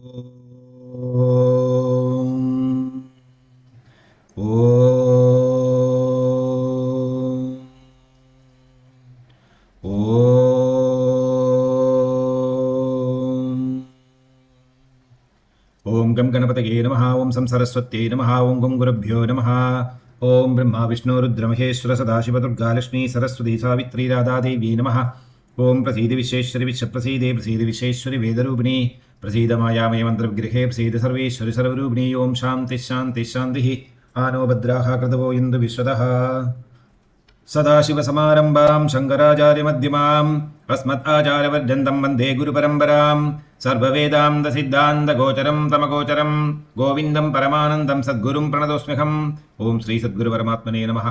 ओम गम गणपतये नमः। ओम सं सरस्वत्यै नमः। ओम गं गुरुभ्यो नमः। ओम ब्रह्मा विष्णु रुद्र महेश्वर सदाशिव दुर्गा लक्ष्मी सरस्वती सावित्री राधा देवी नमः। ओम प्रसीद विश्वेश्वरि विश्वप्रसीदे प्रसीद विश्वेश्वरि वेदरूपिणी प्रसीद मायामय मंत्रविग्रहे प्रसीद सर्वेश्वरि सर्वरूपिणी। ओम शांति शांति शांति। आनो भद्राः कृतवो इन्दु विश्वतः। सदाशिवसमारम्भां शङ्कराचार्यमध्यमाम् अस्मदाचार्यपर्यन्तं वन्दे गुरुपरम्परां। सर्ववेदान्तसिद्धान्तगोचरं तमगोचरं गोविन्दं परमानन्दं सद्गुरुं प्रणतोऽस्म्यहम्। ഓം ശ്രീ സദ്ഗുരു പരമാത്മനേ നമഃ.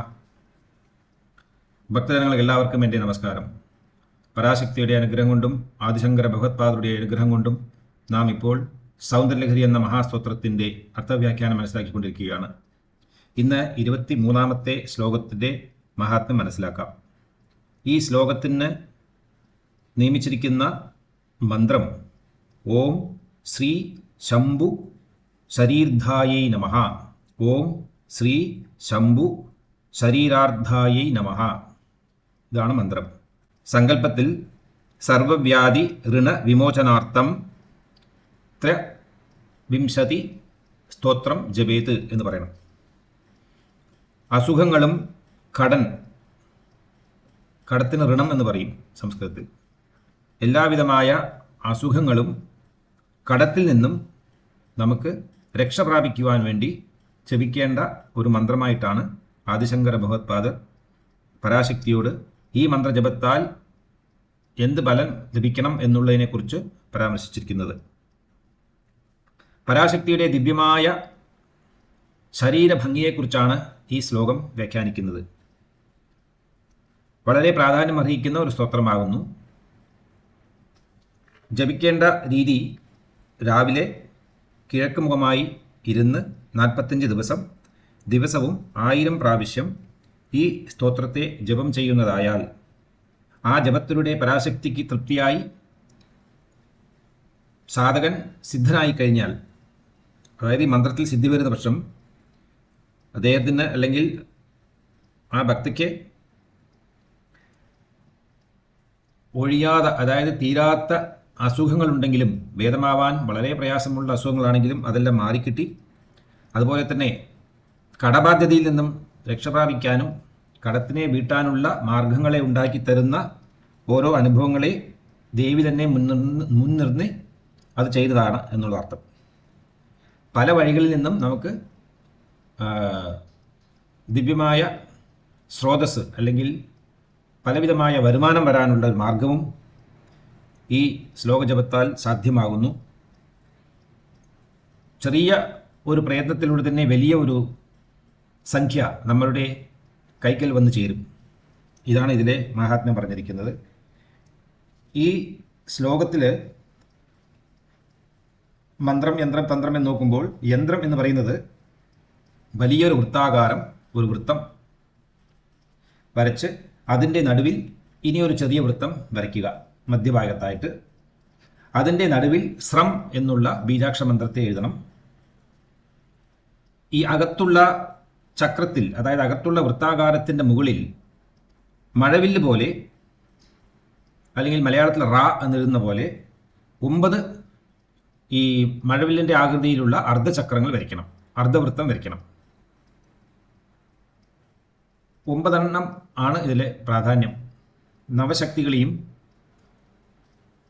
ഭക്തജനങ്ങൾക്ക് എല്ലാവർക്കും എൻ്റെ നമസ്കാരം. പരാശക്തിയുടെ അനുഗ്രഹം കൊണ്ടും ആദിശങ്കര ഭഗവത്പാദരുടെ അനുഗ്രഹം കൊണ്ടും നാം ഇപ്പോൾ സൗന്ദര്യലഹരി എന്ന മഹാസ്തോത്രത്തിൻ്റെ അർത്ഥവ്യാഖ്യാനം മനസ്സിലാക്കിക്കൊണ്ടിരിക്കുകയാണ്. ഇന്ന് 23-ാമത്തെ ശ്ലോകത്തിൻ്റെ മഹാത്മ്യം മനസ്സിലാക്കാം. ഈ ശ്ലോകത്തിന് നിയമിച്ചിരിക്കുന്ന മന്ത്രം ഓം ശ്രീ ശംഭു ശരീർധായൈ നമഃ. ഓം ശ്രീ ശംഭു ശരീരാർദ്ധായൈ നമഃ. ഇതാണ് മന്ത്രം. സങ്കല്പത്തിൽ സർവവ്യാധി ഋണ വിമോചനാർത്ഥം 3 സ്തോത്രം ജപേത് എന്ന് പറയണം. അസുഖങ്ങളും കടത്തിന് ഋണം എന്ന് പറയും സംസ്കൃതത്തിൽ. എല്ലാവിധമായ അസുഖങ്ങളും കടത്തിൽ നിന്നും നമുക്ക് രക്ഷ പ്രാപിക്കുവാൻ വേണ്ടി ജപിക്കേണ്ട ഒരു മന്ത്രമായിട്ടാണ് ആദിശങ്കര ഭഗവത്പാദർ പരാശക്തിയോട് ഈ മന്ത്രജപത്താൽ എന്ത് ഫലം ലഭിക്കണം എന്നുള്ളതിനെക്കുറിച്ച് പരാമർശിച്ചിരിക്കുന്നത്. പരാശക്തിയുടെ ദിവ്യമായ ശരീരഭംഗിയെക്കുറിച്ചാണ് ഈ ശ്ലോകം വ്യാഖ്യാനിക്കുന്നത്. വളരെ പ്രാധാന്യം അർഹിക്കുന്ന ഒരു സ്തോത്രമാകുന്നു. ജപിക്കേണ്ട രീതി രാവിലെ കിഴക്കുമുഖമായി ഇരുന്ന് 45 ദിവസവും 1000 പ്രാവശ്യം ഈ സ്തോത്രത്തെ ജപം ചെയ്യുന്നതായാൽ ആ ജപത്തിലൂടെ പരാശക്തിക്ക് തൃപ്തിയായി സാധകൻ സിദ്ധനായി കഴിഞ്ഞാൽ, അതായത് ഈ മന്ത്രത്തിൽ സിദ്ധി വരുന്ന പക്ഷം അദ്ദേഹത്തിന് അല്ലെങ്കിൽ ആ ഭക്തിക്ക് ഒഴിയാതെ, അതായത് തീരാത്ത അസുഖങ്ങളുണ്ടെങ്കിലും, ഭേദമാവാൻ വളരെ പ്രയാസമുള്ള അസുഖങ്ങളാണെങ്കിലും അതെല്ലാം മാറിക്കിട്ടി, അതുപോലെ തന്നെ കടബാധ്യതയിൽ നിന്നും രക്ഷപ്രാപിക്കാനും കടത്തിനെ വീട്ടാനുള്ള മാർഗങ്ങളെ ഉണ്ടാക്കി തരുന്ന ഓരോ അനുഭവങ്ങളെ ദേവി തന്നെ മുൻനിർന്ന് അത് ചെയ്തതാണ് എന്നുള്ള അർത്ഥം. പല വഴികളിൽ നിന്നും നമുക്ക് ദിവ്യമായ സ്രോതസ് അല്ലെങ്കിൽ പലവിധമായ വരുമാനം വരാനുള്ള ഒരു മാർഗവും ഈ ശ്ലോകജപത്താൽ സാധ്യമാകുന്നു. ചെറിയ ഒരു പ്രയത്നത്തിലൂടെ തന്നെ വലിയ ഒരു സംഖ്യ നമ്മളുടെ കൈക്കൽ വന്നു ചേരും. ഇതാണ് ഇതിലെ മഹാത്മ്യം പറഞ്ഞിരിക്കുന്നത്. ഈ ശ്ലോകത്തിൽ മന്ത്രം, യന്ത്രം, തന്ത്രം എന്ന് നോക്കുമ്പോൾ യന്ത്രം എന്ന് പറയുന്നത് വലിയൊരു വൃത്താകാരം, ഒരു വൃത്തം വരച്ച് അതിൻ്റെ നടുവിൽ ഇനിയൊരു ചെറിയ വൃത്തം വരയ്ക്കുക മധ്യഭാഗത്തായിട്ട്. അതിൻ്റെ നടുവിൽ സ്രം എന്നുള്ള ബീജാക്ഷരമന്ത്രത്തെ എഴുതണം. ഈ അകത്തുള്ള ചക്രത്തിൽ, അതായത് അകത്തുള്ള വൃത്താകാരത്തിൻ്റെ മുകളിൽ മഴവില്ല് പോലെ, അല്ലെങ്കിൽ മലയാളത്തിൽ റാ എന്നെഴുതുന്ന പോലെ 9 ഈ മഴവില്ലിൻ്റെ ആകൃതിയിലുള്ള അർദ്ധചക്രങ്ങൾ വരയ്ക്കണം, അർദ്ധവൃത്തം വരയ്ക്കണം. 9 ആണ് ഇതിലെ പ്രാധാന്യം. നവശക്തികളെയും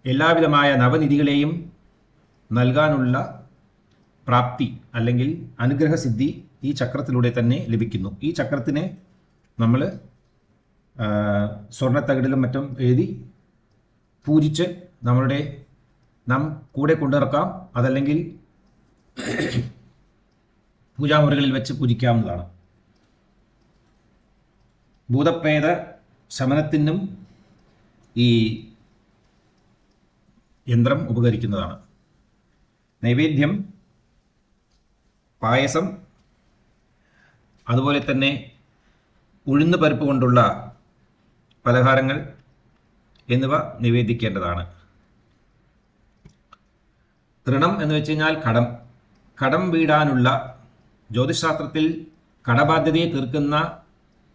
എല്ലാവിധമായ നവനിധികളെയും നൽകാനുള്ള പ്രാപ്തി അല്ലെങ്കിൽ അനുഗ്രഹസിദ്ധി ഈ ചക്രത്തിലൂടെ തന്നെ ലഭിക്കുന്നു. ഈ ചക്രത്തിനെ നമ്മൾ സ്വർണ്ണത്തകിടിലും മറ്റും എഴുതി പൂജിച്ച് നാം കൂടെ കൊണ്ടുനടക്കാം. അതല്ലെങ്കിൽ പൂജാമുറികളിൽ വെച്ച് പൂജിക്കാവുന്നതാണ്. ഭൂതപ്രേത ശമനത്തിനും ഈ യന്ത്രം ഉപകരിക്കുന്നതാണ്. നൈവേദ്യം പായസം, അതുപോലെ തന്നെ ഉഴുന്ന് പരിപ്പ് കൊണ്ടുള്ള പലഹാരങ്ങൾ എന്നിവ നിവേദിക്കേണ്ടതാണ്. ഋണം എന്ന് വെച്ച് കഴിഞ്ഞാൽ കടം വീടാനുള്ള, ജ്യോതിശാസ്ത്രത്തിൽ കടബാധ്യതയെ തീർക്കുന്ന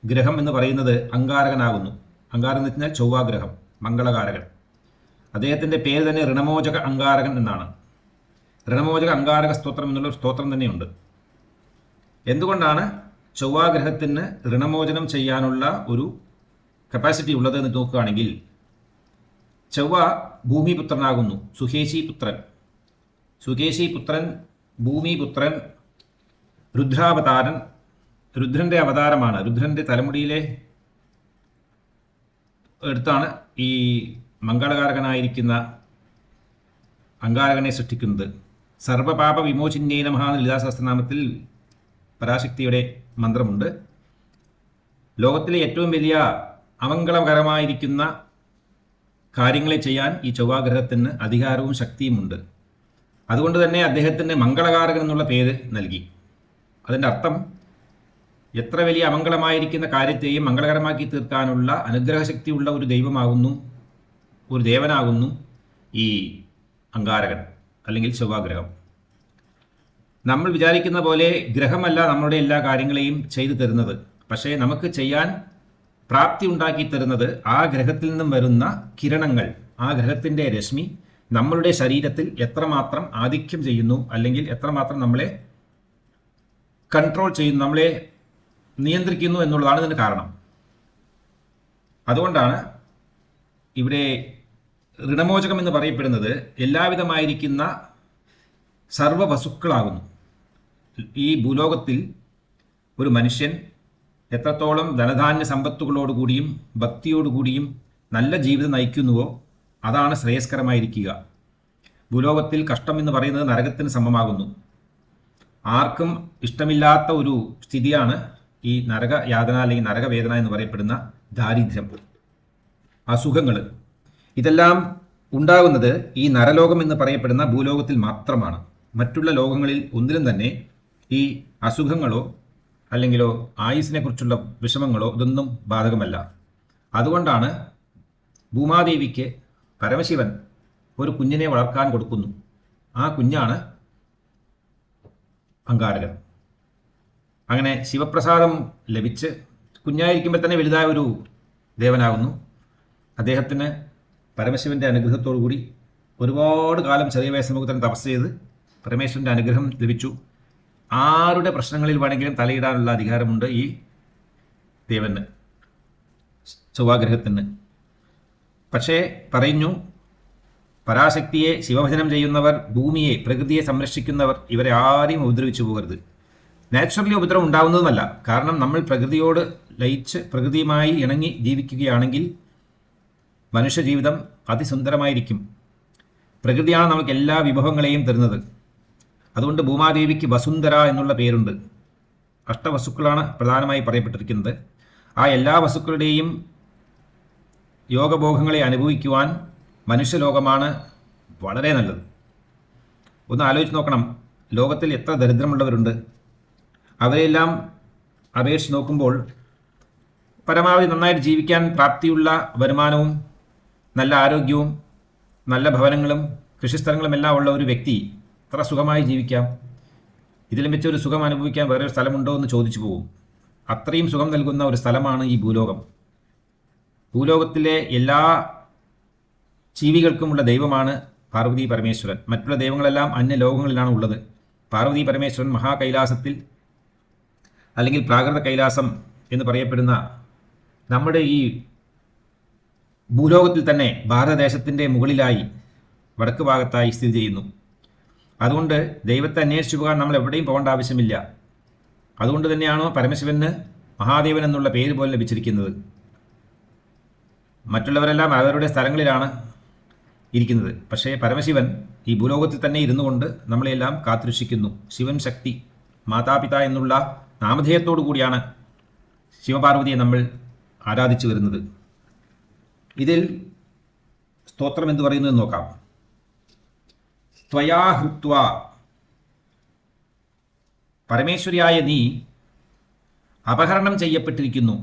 ഗ്രഹം എന്ന് പറയുന്നത് അങ്കാരകനാകുന്നു. അങ്കാരൻ എന്ന് വെച്ചാൽ ചൊവ്വാഗ്രഹം, മംഗളകാരകൻ. അദ്ദേഹത്തിൻ്റെ പേര് തന്നെ ഋണമോചക അങ്കാരകൻ എന്നാണ്. ഋണമോചക അങ്കാരക സ്തോത്രം എന്നുള്ള സ്തോത്രം തന്നെയുണ്ട്. എന്തുകൊണ്ടാണ് ചൊവ്വാഗ്രഹത്തിന് ഋണമോചനം ചെയ്യാനുള്ള ഒരു കപ്പാസിറ്റി ഉള്ളത് എന്ന് നോക്കുകയാണെങ്കിൽ, ചൊവ്വ ഭൂമിപുത്രനാകുന്നു, സുകേശിപുത്രൻ, ഭൂമിപുത്രൻ, രുദ്രാവതാരൻ. രുദ്രന്റെ അവതാരമാണ്. രുദ്രന്റെ തലമുടിയിലെ എടുത്താണ് ഈ മംഗളകാരകനായിരിക്കുന്ന അങ്കാരകനെ സൃഷ്ടിക്കുന്നത്. സർവപാപ വിമോചിന്യേ നമഃ എന്ന ലളിതാ സഹസ്രനാമത്തിൽ പരാശക്തിയുടെ മന്ത്രമുണ്ട്. ലോകത്തിലെ ഏറ്റവും വലിയ അമംഗളകരമായിരിക്കുന്ന കാര്യങ്ങളെ ചെയ്യാൻ ഈ ചൊവ്വാഗ്രഹത്തിന് അധികാരവും ശക്തിയുമുണ്ട്. അതുകൊണ്ട് തന്നെ അദ്ദേഹത്തിന് മംഗളകാരകൻ എന്നുള്ള പേര് നൽകി. അതിൻ്റെ അർത്ഥം എത്ര വലിയ അമംഗളമായിരിക്കുന്ന കാര്യത്തെയും മംഗളകരമാക്കി തീർക്കാനുള്ള അനുഗ്രഹശക്തിയുള്ള ഒരു ദൈവമാകുന്നു, ഒരു ദേവനാകുന്നു ഈ അങ്കാരകൻ അല്ലെങ്കിൽ ചൊവ്വാഗ്രഹം. നമ്മൾ വിചാരിക്കുന്ന പോലെ ഗ്രഹമല്ല നമ്മളുടെ എല്ലാ കാര്യങ്ങളെയും ചെയ്തു തരുന്നത്. പക്ഷേ നമുക്ക് ചെയ്യാൻ പ്രാപ്തി ഉണ്ടാക്കി തരുന്നത് ആ ഗ്രഹത്തിൽ നിന്നും വരുന്ന കിരണങ്ങൾ, ആ ഗ്രഹത്തിൻ്റെ രശ്മി നമ്മളുടെ ശരീരത്തിൽ എത്രമാത്രം ആധിക്യം ചെയ്യുന്നു, അല്ലെങ്കിൽ എത്രമാത്രം നമ്മളെ കൺട്രോൾ ചെയ്യുന്നു, നമ്മളെ നിയന്ത്രിക്കുന്നു എന്നുള്ളതാണ് ഇതിന് കാരണം. അതുകൊണ്ടാണ് ഇവിടെ ഋണമോചകം എന്ന് പറയപ്പെടുന്നത് എല്ലാവിധമായിരിക്കുന്ന സർവവസ്തുക്കളാകുന്നു. ഈ ഭൂലോകത്തിൽ ഒരു മനുഷ്യൻ എത്രത്തോളം ധനധാന്യ സമ്പത്തുകളോടുകൂടിയും ഭക്തിയോടുകൂടിയും നല്ല ജീവിതം നയിക്കുന്നുവോ അതാണ് ശ്രേയസ്കരമായിരിക്കുക. ഭൂലോകത്തിൽ കഷ്ടം എന്ന് പറയുന്നത് നരകത്തിന് സമമാകുന്നു. ആർക്കും ഇഷ്ടമില്ലാത്ത ഒരു സ്ഥിതിയാണ് ഈ നരകയാതന അല്ലെങ്കിൽ നരകവേദന എന്ന് പറയപ്പെടുന്ന ദാരിദ്ര്യം, അസുഖങ്ങൾ. ഇതെല്ലാം ഉണ്ടാകുന്നത് ഈ നരലോകം എന്ന് പറയപ്പെടുന്ന ഭൂലോകത്തിൽ മാത്രമാണ്. മറ്റുള്ള ലോകങ്ങളിൽ ഒന്നിലും തന്നെ ഈ അസുഖങ്ങളോ അല്ലെങ്കിലോ ആയുസ്സിനെ കുറിച്ചുള്ള വിഷമങ്ങളോ ഇതൊന്നും ബാധകമല്ല. അതുകൊണ്ടാണ് ഭൂമാദേവിക്ക് പരമശിവൻ ഒരു കുഞ്ഞിനെ വളർത്താൻ കൊടുക്കുന്നു. ആ കുഞ്ഞാണ് അങ്കാരകൻ. അങ്ങനെ ശിവപ്രസാദം ലഭിച്ച് കുഞ്ഞായിരിക്കുമ്പോൾ തന്നെ വലുതായ ഒരു ദേവനാകുന്നു. അദ്ദേഹത്തിന് പരമശിവൻ്റെ അനുഗ്രഹത്തോടുകൂടി ഒരുപാട് കാലം ചെറിയ വയസ്സ് നമുക്ക് തന്നെ തപസ് ചെയ്ത് പരമേശ്വരൻ്റെ അനുഗ്രഹം ലഭിച്ചു. ആരുടെ പ്രശ്നങ്ങളിൽ വേണമെങ്കിലും തലയിടാനുള്ള അധികാരമുണ്ട് ഈ ദേവന്, ചൊവ്വാഗ്രഹത്തിന്. പക്ഷേ പറയുന്നു, പരാശക്തിയെ ശിവഭജനം ചെയ്യുന്നവർ, ഭൂമിയെ, പ്രകൃതിയെ സംരക്ഷിക്കുന്നവർ, ഇവരെ ആരെയും ഉപദ്രവിച്ചു പോകരുത്. നാച്ചുറലി ഉപദ്രവം ഉണ്ടാവുന്നതുമല്ല. കാരണം നമ്മൾ പ്രകൃതിയോട് ലയിച്ച് പ്രകൃതിയുമായി ഇണങ്ങി ജീവിക്കുകയാണെങ്കിൽ മനുഷ്യജീവിതം അതിസുന്ദരമായിരിക്കും. പ്രകൃതിയാണ് നമുക്ക് എല്ലാ വിഭവങ്ങളെയും തരുന്നത്. അതുകൊണ്ട് ഭൂമാദേവിക്ക് വസുന്ധര എന്നുള്ള പേരുണ്ട്. അഷ്ടവസ്തുക്കളാണ് പ്രധാനമായി പറയപ്പെട്ടിരിക്കുന്നത്. ആ എല്ലാ വസ്തുക്കളുടെയും യോഗഭോഗങ്ങളെ അനുഭവിക്കുവാൻ മനുഷ്യലോകമാണ് വളരെ നല്ലത്. ഒന്ന് ആലോചിച്ച് നോക്കണം, ലോകത്തിൽ എത്ര ദരിദ്രമുള്ളവരുണ്ട്. അവരെല്ലാം അപേക്ഷിച്ച് നോക്കുമ്പോൾ പരമാവധി നന്നായിട്ട് ജീവിക്കാൻ പ്രാപ്തിയുള്ള വരുമാനവും നല്ല ആരോഗ്യവും നല്ല ഭവനങ്ങളും കൃഷിസ്ഥലങ്ങളും എല്ലാം ഉള്ള ഒരു വ്യക്തി എത്ര സുഖമായി ജീവിക്കാം? ഇതിലും വെച്ചൊരു സുഖം അനുഭവിക്കാൻ വേറെ ഒരു സ്ഥലമുണ്ടോ എന്ന് ചോദിച്ചു പോകും. അത്രയും സുഖം നൽകുന്ന ഒരു സ്ഥലമാണ് ഈ ഭൂലോകം. ഭൂലോകത്തിലെ എല്ലാ ജീവികൾക്കുമുള്ള ദൈവമാണ് പാർവതി പരമേശ്വരൻ. മറ്റുള്ള ദൈവങ്ങളെല്ലാം അന്യലോകങ്ങളിലാണ് ഉള്ളത്. പാർവതി പരമേശ്വരൻ മഹാകൈലാസത്തിൽ അല്ലെങ്കിൽ പ്രാകൃത കൈലാസം എന്ന് പറയപ്പെടുന്ന നമ്മുടെ ഈ ഭൂലോകത്തിൽ തന്നെ ഭാരതദേശത്തിൻ്റെ മുകളിലായി വടക്ക് ഭാഗത്തായി സ്ഥിതി ചെയ്യുന്നു. അതുകൊണ്ട് ദൈവത്തെ അന്വേഷിച്ചു പോകാൻ നമ്മൾ എവിടെയും പോകേണ്ട ആവശ്യമില്ല. അതുകൊണ്ട് തന്നെയാണോ പരമശിവന് മഹാദേവൻ എന്നുള്ള പേര് പോലെ ലഭിച്ചിരിക്കുന്നത്. മറ്റുള്ളവരെല്ലാം അവരുടെ സ്ഥലങ്ങളിലാണ് ഇരിക്കുന്നത്. പക്ഷേ പരമശിവൻ ഈ ഭൂലോകത്തിൽ തന്നെ ഇരുന്നു കൊണ്ട് നമ്മളെല്ലാം കാത്തുരക്ഷിക്കുന്നു. ശിവൻ ശക്തി മാതാപിത എന്നുള്ള നാമധേയത്തോടു കൂടിയാണ് ശിവപാർവതിയെ നമ്മൾ ആരാധിച്ചു വരുന്നത്. ഇതിൽ സ്തോത്രം എന്ന് പറയുന്നത് നോക്കാം. ത്വയാ ഹൃത്വ, പരമേശ്വരിയായ നീ അപഹരണം ചെയ്യപ്പെട്ടിരിക്കുന്നു.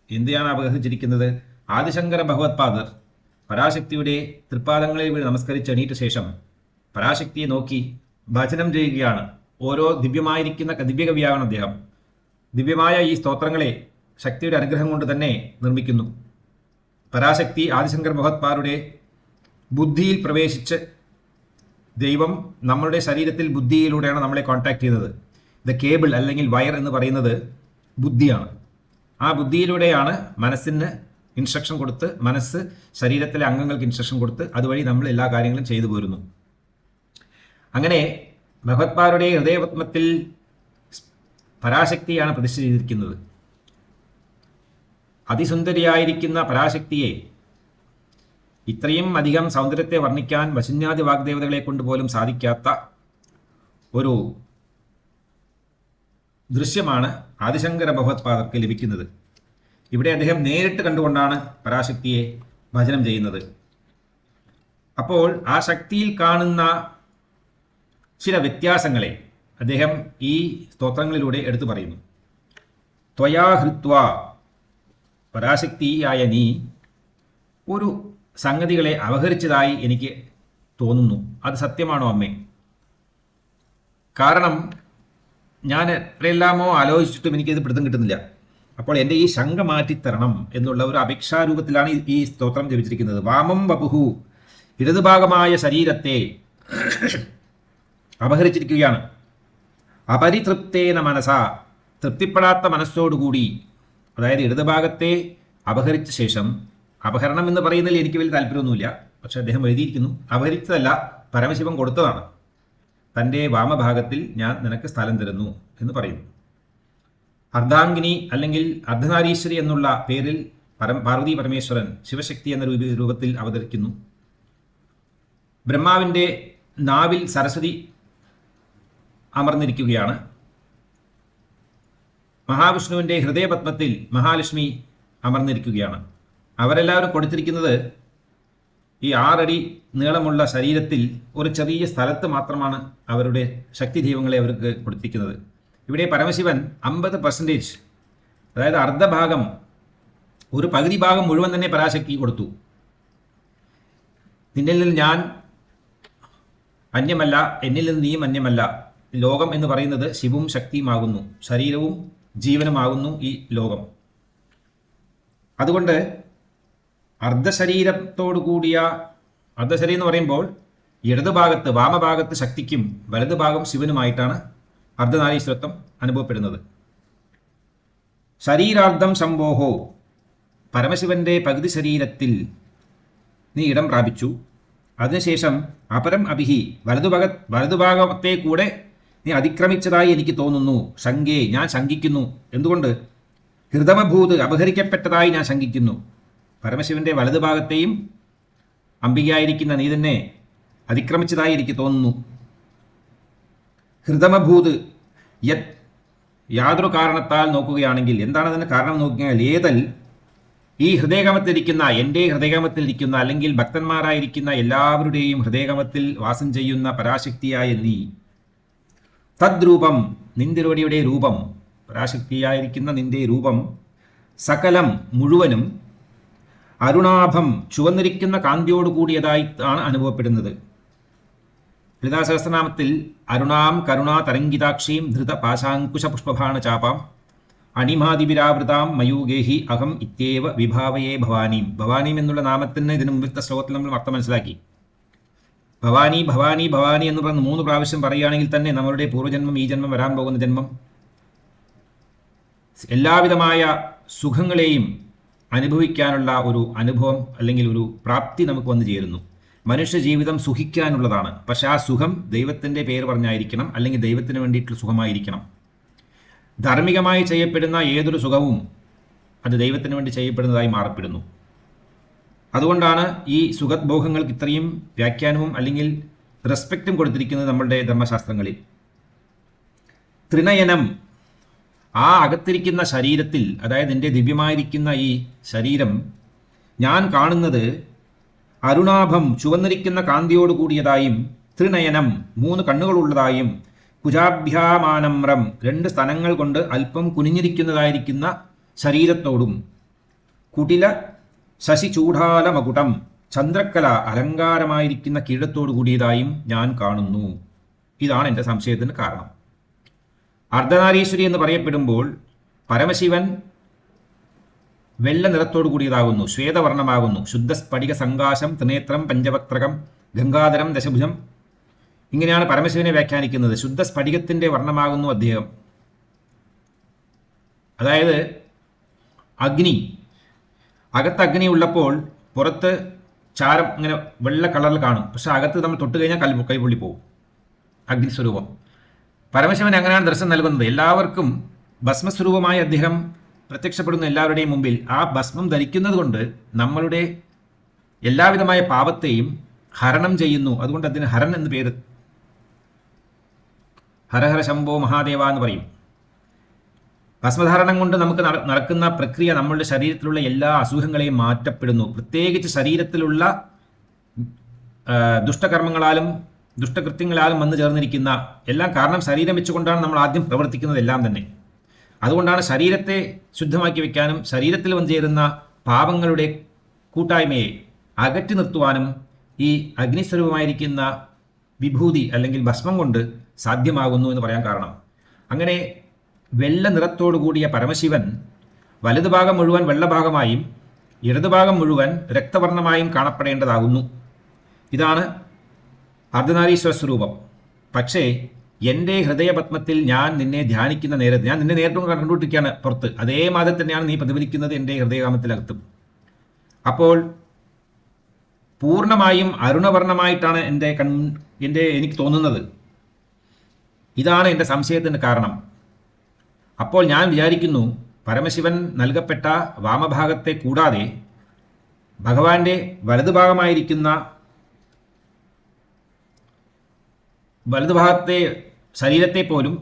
എന്തിനാണ് അപഹരിച്ചിരിക്കുന്നത്? ആദിശങ്കര ഭഗവത്പാദർ പരാശക്തിയുടെ തൃപ്പാദങ്ങളിൽ വീണ് നമസ്കരിച്ച് എണീറ്റ ശേഷം പരാശക്തിയെ നോക്കി ഭജനം ചെയ്യുകയാണ്. ഓരോ ദിവ്യമായിരിക്കുന്ന ദിവ്യകവിയാണ് അദ്ദേഹം. ദിവ്യമായ ഈ സ്തോത്രങ്ങളെ ശക്തിയുടെ അനുഗ്രഹം കൊണ്ട് തന്നെ നിർമ്മിക്കുന്നു. പരാശക്തി ആദിശങ്കർ ഭഗവത്പാദരുടെ ബുദ്ധിയിൽ പ്രവേശിച്ച് ദൈവം നമ്മളുടെ ശരീരത്തിൽ ബുദ്ധിയിലൂടെയാണ് നമ്മളെ കോൺടാക്ട് ചെയ്യുന്നത്. ദ കേബിൾ അല്ലെങ്കിൽ വയർ എന്ന് പറയുന്നത് ബുദ്ധിയാണ്. ആ ബുദ്ധിയിലൂടെയാണ് മനസ്സിന് ഇൻസ്ട്രക്ഷൻ കൊടുത്ത്, മനസ്സ് ശരീരത്തിലെ അംഗങ്ങൾക്ക് ഇൻസ്ട്രക്ഷൻ കൊടുത്ത് അതുവഴി നമ്മൾ എല്ലാ കാര്യങ്ങളും ചെയ്തു പോരുന്നു. അങ്ങനെ ഭഗവത്പാദരുടെ ഹൃദയപത്മത്തിൽ പരാശക്തിയാണ് പ്രതിഷ്ഠ ചെയ്തിരിക്കുന്നത്. അതിസുന്ദരിയായിരിക്കുന്ന പരാശക്തിയെ ഇത്രയും അധികം സൗന്ദര്യത്തെ വർണ്ണിക്കാൻ വശന്യാദി വാഗ്ദേവതകളെ കൊണ്ട് പോലും സാധിക്കാത്ത ഒരു ദൃശ്യമാണ് ആദിശങ്കര ഭഗവത്പാദർക്ക് ലഭിക്കുന്നത്. ഇവിടെ അദ്ദേഹം നേരിട്ട് കണ്ടുകൊണ്ടാണ് പരാശക്തിയെ ഭജനം ചെയ്യുന്നത്. അപ്പോൾ ആ ശക്തിയിൽ കാണുന്ന ചില വ്യത്യാസങ്ങളെ അദ്ദേഹം ഈ സ്തോത്രങ്ങളിലൂടെ എടുത്തു പറയുന്നു. ത്വയാ ഹൃത്വ, പരാശക്തിയായ നീ ഒരു സംഗതികളെ അപഹരിച്ചതായി എനിക്ക് തോന്നുന്നു. അത് സത്യമാണോ അമ്മേ? കാരണം ഞാൻ എത്രയെല്ലാമോ ആലോചിച്ചിട്ടും എനിക്കിത് പിടുത്തം കിട്ടുന്നില്ല. അപ്പോൾ എൻ്റെ ഈ ശങ്ക മാറ്റിത്തരണം എന്നുള്ള ഒരു അപേക്ഷാരൂപത്തിലാണ് ഈ സ്തോത്രം ജപിച്ചിരിക്കുന്നത്. വാമം വപുഹു, ഇടതുഭാഗമായ ശരീരത്തെ അപഹരിച്ചിരിക്കുകയാണ്. അപരിതൃപ്തേന മനസ, തൃപ്തിപ്പെടാത്ത മനസ്സോടുകൂടി, അതായത് ഇടതുഭാഗത്തെ അപഹരിച്ച ശേഷം, അപഹരണം എന്ന് പറയുന്നതിൽ എനിക്ക് വലിയ താല്പര്യമൊന്നുമില്ല, പക്ഷെ അദ്ദേഹം എഴുതിയിരിക്കുന്നു അപഹരിച്ചതല്ല, പരമശിവൻ കൊടുത്തതാണ്. തൻ്റെ വാമഭാഗത്തിൽ ഞാൻ നിനക്ക് സ്ഥലം തരുന്നു എന്ന് പറയുന്നു. അർദ്ധാംഗിനി അല്ലെങ്കിൽ അർദ്ധനാരീശ്വരി എന്നുള്ള പേരിൽ പാർവതി പരമേശ്വരൻ ശിവശക്തി എന്ന രൂപത്തിൽ അവതരിക്കുന്നു. ബ്രഹ്മാവിൻ്റെ നാവിൽ സരസ്വതി അമർന്നിരിക്കുകയാണ്. മഹാവിഷ്ണുവിൻ്റെ ഹൃദയപത്മത്തിൽ മഹാലക്ഷ്മി അമർന്നിരിക്കുകയാണ്. അവരെല്ലാവരും കൊടുത്തിരിക്കുന്നത് ഈ 6 അടി നീളമുള്ള ശരീരത്തിൽ ഒരു ചെറിയ സ്ഥലത്ത് മാത്രമാണ് അവരുടെ ശക്തി ദൈവങ്ങളെ അവർക്ക് കൊടുത്തിരിക്കുന്നത്. ഇവിടെ പരമശിവൻ 50%, അതായത് അർദ്ധഭാഗം, ഒരു പകുതി ഭാഗം മുഴുവൻ തന്നെ പരാശക്തി കൊടുത്തു. നിന്നിൽ നിന്ന് ഞാൻ അന്യമല്ല, എന്നിൽ നിന്ന് നീയും അന്യമല്ല. ലോകം എന്ന് പറയുന്നത് ശിവവും ശക്തിയുമാകുന്നു, ശരീരവും ജീവനുമാകുന്നു ഈ ലോകം. അതുകൊണ്ട് അർദ്ധശരീരത്തോടു കൂടിയ, അർദ്ധശരീരം എന്ന് പറയുമ്പോൾ ഇടതുഭാഗത്ത് വാമഭാഗത്ത് ശക്തിക്കും വലതുഭാഗം ശിവനുമായിട്ടാണ് അർദ്ധനാരീശ്വരത്വം അനുഭവപ്പെടുന്നത്. ശരീരാർദ്ധം ശംഭോഹോ, പരമശിവന്റെ പകുതി ശരീരത്തിൽ നീ ഇടം പ്രാപിച്ചു. അതിനുശേഷം അപരം അഭിഹി, വലതുഭാഗത്തെ കൂടെ നീ അതിക്രമിച്ചതായി എനിക്ക് തോന്നുന്നു. ശങ്കേ, ഞാൻ ശങ്കിക്കുന്നു. എന്തുകൊണ്ട്? ഹൃദമഭൂത്, അപഹരിക്കപ്പെട്ടതായി ഞാൻ ശങ്കിക്കുന്നു. പരമശിവന്റെ വലതുഭാഗത്തെയും അംബികയായിരിക്കുന്ന നീ തന്നെ അതിക്രമിച്ചതായി എനിക്ക് തോന്നുന്നു. ഹൃദമഭൂത് യത്, യാതൊരു കാരണത്താൽ നോക്കുകയാണെങ്കിൽ, എന്താണ് അതിന് കാരണം നോക്കുകയാൽ, ഏതൽ ഈ ഹൃദയകമത്തിലിരിക്കുന്ന, എൻ്റെ ഹൃദയകമത്തിലിരിക്കുന്ന, അല്ലെങ്കിൽ ഭക്തന്മാരായിരിക്കുന്ന എല്ലാവരുടെയും ഹൃദയകമത്തിൽ വാസം ചെയ്യുന്ന പരാശക്തിയായ നീ, തദ്രൂപം, നിന്തിരുവടിയുടെ രൂപം, പരാശക്തിയായിരിക്കുന്ന നിന്റെ രൂപം, സകലം മുഴുവനും അരുണാഭം, ചുവന്നിരിക്കുന്ന കാന്തിയോട് കൂടിയതായി ആണ് അനുഭവപ്പെടുന്നത്. ലളിതാ സഹസ്രനാമത്തിൽ അരുണാം കരുണാ തരംഗിതാക്ഷീം ധൃത പാശാങ്കുശ പുഷ്പഭാണ ചാപാം അണിമാതിവിരാവൃതാം മയൂഗേഹി അഹം ഇത്യേവ വിഭാവയേ ഭവാനീം. ഭവാനീം എന്നുള്ള നാമത്തിന് ഇതിനു മുമ്പിലത്തെ ശ്ലോകത്തിൽ നമ്മൾ അർത്ഥം മനസ്സിലാക്കി. ഭവാനി ഭവാനി ഭവാനി എന്ന് പറഞ്ഞ് 3 പ്രാവശ്യം പറയുകയാണെങ്കിൽ തന്നെ നമ്മളുടെ പൂർവ്വജന്മം, ഈ ജന്മം, വരാൻ പോകുന്ന ജന്മം, എല്ലാവിധമായ സുഖങ്ങളെയും അനുഭവിക്കാനുള്ള ഒരു അനുഭവം അല്ലെങ്കിൽ ഒരു പ്രാപ്തി നമുക്ക് വന്നു ചേരുന്നു. മനുഷ്യ ജീവിതം സുഖിക്കാനുള്ളതാണ്. പക്ഷെ ആ സുഖം ദൈവത്തിൻ്റെ പേര് പറഞ്ഞായിരിക്കണം, അല്ലെങ്കിൽ ദൈവത്തിന് വേണ്ടിയിട്ടുള്ള സുഖമായിരിക്കണം. ധാർമ്മികമായി ചെയ്യപ്പെടുന്ന ഏതൊരു സുഖവും അത് ദൈവത്തിന് വേണ്ടി ചെയ്യപ്പെടുന്നതായി മാറപ്പെടുന്നു. അതുകൊണ്ടാണ് ഈ സുഖഭോഗങ്ങൾക്ക് ഇത്രയും വ്യാഖ്യാനവും അല്ലെങ്കിൽ റെസ്പെക്റ്റും കൊടുത്തിരിക്കുന്നത് നമ്മളുടെ ധർമ്മശാസ്ത്രങ്ങളിൽ. ത്രിനയനം, ആ അകത്തിരിക്കുന്ന ശരീരത്തിൽ, അതായത് എൻ്റെ ദിവ്യമായിരിക്കുന്ന ഈ ശരീരം ഞാൻ കാണുന്നത് അരുണാഭം, ചുവന്നിരിക്കുന്ന കാന്തിയോട് കൂടിയതായും, ത്രിനയനം, 3 കണ്ണുകളുള്ളതായും, കുജാഭ്യാമാനമ്രം, 2 സ്തനങ്ങൾ കൊണ്ട് അല്പം കുനിഞ്ഞിരിക്കുന്നതായിരിക്കുന്ന ശരീരത്തോടും, കുടില ശശി ചൂഢാല മകുടം, ചന്ദ്രക്കല അലങ്കാരമായിരിക്കുന്ന കിരീടത്തോടു കൂടിയതായും ഞാൻ കാണുന്നു. ഇതാണ് എൻ്റെ സംശയത്തിന് കാരണം. അർദ്ധനാരീശ്വരി എന്ന് പറയപ്പെടുമ്പോൾ പരമശിവൻ വെള്ള നിറത്തോടു കൂടിയതാകുന്നു, ശ്വേതവർണ്ണമാകുന്നു. ശുദ്ധ സ്ഫടിക സംകാശം ത്രിനേത്രം പഞ്ചവക്ത്രകം ഗംഗാധരം ദശഭുജം, ഇങ്ങനെയാണ് പരമശിവനെ വ്യാഖ്യാനിക്കുന്നത്. ശുദ്ധ സ്ഫടികത്തിൻ്റെ വർണ്ണമാകുന്നു അദ്ദേഹം. അതായത് അഗ്നി, അകത്ത് അഗ്നി ഉള്ളപ്പോൾ പുറത്ത് ചാരം ഇങ്ങനെ വെള്ള കളറിൽ കാണും, പക്ഷെ അകത്ത് നമ്മൾ തൊട്ട് കഴിഞ്ഞാൽ കൈപൊള്ളി പോകും. അഗ്നിസ്വരൂപം പരമശിവൻ അങ്ങനെയാണ് ദർശനം നൽകുന്നത്. എല്ലാവർക്കും ഭസ്മസ്വരൂപമായി അദ്ദേഹം പ്രത്യക്ഷപ്പെടുന്ന എല്ലാവരുടെയും മുമ്പിൽ ആ ഭസ്മം ധരിക്കുന്നത് കൊണ്ട് നമ്മളുടെ എല്ലാവിധമായ പാപത്തെയും ഹരണം ചെയ്യുന്നു. അതുകൊണ്ട് അതിന് ഹരൻ എന്ന് പേര്. ഹരഹര ശംഭോ മഹാദേവ എന്ന് പറയും. ഭസ്മധാരണം കൊണ്ട് നമുക്ക് നടക്കുന്ന പ്രക്രിയ നമ്മളുടെ ശരീരത്തിലുള്ള എല്ലാ അസുഖങ്ങളെയും മാറ്റപ്പെടുന്നു. പ്രത്യേകിച്ച് ശരീരത്തിലുള്ള ദുഷ്ടകർമ്മങ്ങളാലും ദുഷ്ടകൃത്യങ്ങളാലും വന്നു ചേർന്നിരിക്കുന്ന എല്ലാം കാരണം ശരീരം വെച്ചുകൊണ്ടാണ് നമ്മൾ ആദ്യം പ്രവർത്തിക്കുന്നത് എല്ലാം തന്നെ. അതുകൊണ്ടാണ് ശരീരത്തെ ശുദ്ധമാക്കി വെക്കാനും ശരീരത്തിൽ വന്നു ചേരുന്ന പാപങ്ങളുടെ കൂട്ടായ്മയെ അകറ്റി നിർത്തുവാനും ഈ അഗ്നിസ്വരൂപമായിരിക്കുന്ന വിഭൂതി അല്ലെങ്കിൽ ഭസ്മം കൊണ്ട് സാധ്യമാകുന്നു എന്ന് പറയാൻ കാരണം. അങ്ങനെ വെള്ള നിറത്തോടു കൂടിയ പരമശിവൻ വലതുഭാഗം മുഴുവൻ വെള്ളഭാഗമായും ഇടതുഭാഗം മുഴുവൻ രക്തവർണ്ണമായും കാണപ്പെടേണ്ടതാകുന്നു. ഇതാണ് അർദ്ധനാരീശ്വര സ്വരൂപം. പക്ഷേ എൻ്റെ ഹൃദയപത്മത്തിൽ ഞാൻ നിന്നെ ധ്യാനിക്കുന്ന നേരത്ത്, ഞാൻ നിന്നെ നേരിട്ടും കണ്ടുകൊണ്ടിരിക്കുകയാണ് പുറത്ത്, അതേ മാതിരി തന്നെയാണ് നീ പ്രതിഫലിക്കുന്നത് എൻ്റെ ഹൃദയകാമത്തിലകത്തും. അപ്പോൾ പൂർണ്ണമായും അരുണവർണ്ണമായിട്ടാണ് എനിക്ക് തോന്നുന്നത്. ഇതാണ് എൻ്റെ സംശയത്തിൻ്റെ കാരണം. അപ്പോൾ ഞാൻ വിചാരിക്കുന്നു, പരമശിവൻ നൽകപ്പെട്ട വാമഭാഗത്തെ കൂടാതെ ഭഗവാന്റെ വലതുഭാഗത്തെ ശരീരത്തെ പോലും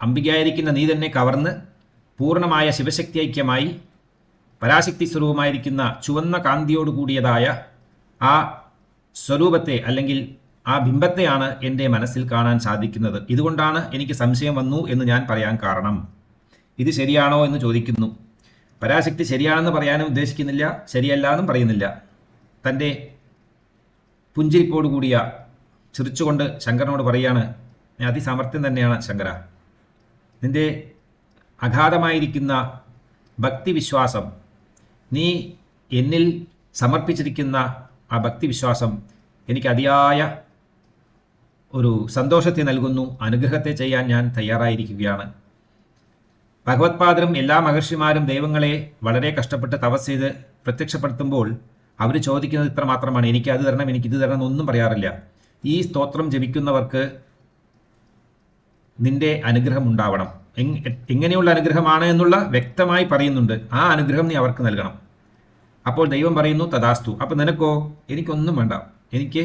അംബികയായിരിക്കുന്ന നീ തന്നെ കവർന്ന് പൂർണ്ണമായ ശിവശക്തി ഐക്യമായി പരാശക്തി സ്വരൂപമായിരിക്കുന്ന ചുവന്ന കാന്തിയോട് കൂടിയതായ ആ സ്വരൂപത്തെ അല്ലെങ്കിൽ ആ ബിംബത്തെയാണ് എൻ്റെ മനസ്സിൽ കാണാൻ സാധിക്കുന്നത്. ഇതുകൊണ്ടാണ് എനിക്ക് സംശയം വന്നു എന്ന് ഞാൻ പറയാൻ കാരണം. ഇത് ശരിയാണോ എന്ന് ചോദിക്കുന്നു. പരാശക്തി ശരിയാണെന്ന് പറയാനും ഉദ്ദേശിക്കുന്നില്ല, ശരിയല്ല എന്നും പറയുന്നില്ല. തൻ്റെ പുഞ്ചിരിപ്പോടുകൂടിയ ചിരിച്ചുകൊണ്ട് ശങ്കരനോട് പറയാണ്, അതിസാമർത്ഥ്യം തന്നെയാണ് ശങ്കര, നിന്റെ അഗാധമായിരിക്കുന്ന ഭക്തിവിശ്വാസം, നീ എന്നിൽ സമർപ്പിച്ചിരിക്കുന്ന ആ ഭക്തിവിശ്വാസം എനിക്ക് അതിയായ ഒരു സന്തോഷത്തെ നൽകുന്നു. അനുഗ്രഹത്തെ ചെയ്യാൻ ഞാൻ തയ്യാറായിരിക്കുകയാണ്. ഭഗവത്പാദരും എല്ലാ മഹർഷിമാരും ദൈവങ്ങളെ വളരെ കഷ്ടപ്പെട്ട് തപസ് ചെയ്ത് പ്രത്യക്ഷപ്പെടുത്തുമ്പോൾ അവർ ചോദിക്കുന്നത് ഇത്ര മാത്രമാണ്, എനിക്ക് അത് തരണം, എനിക്ക് ഇത് തരണം എന്നൊന്നും പറയാറില്ല. ഈ സ്തോത്രം ജപിക്കുന്നവർക്ക് നിന്റെ അനുഗ്രഹം ഉണ്ടാവണം. എങ്ങനെയുള്ള അനുഗ്രഹമാണ് എന്നുള്ള വ്യക്തമായി പറയുന്നുണ്ട്. ആ അനുഗ്രഹം നീ അവർക്ക് നൽകണം. അപ്പോൾ ദൈവം പറയുന്നു തഥാസ്തു. അപ്പോൾ നിനക്കോ? എനിക്കൊന്നും വേണ്ട, എനിക്ക്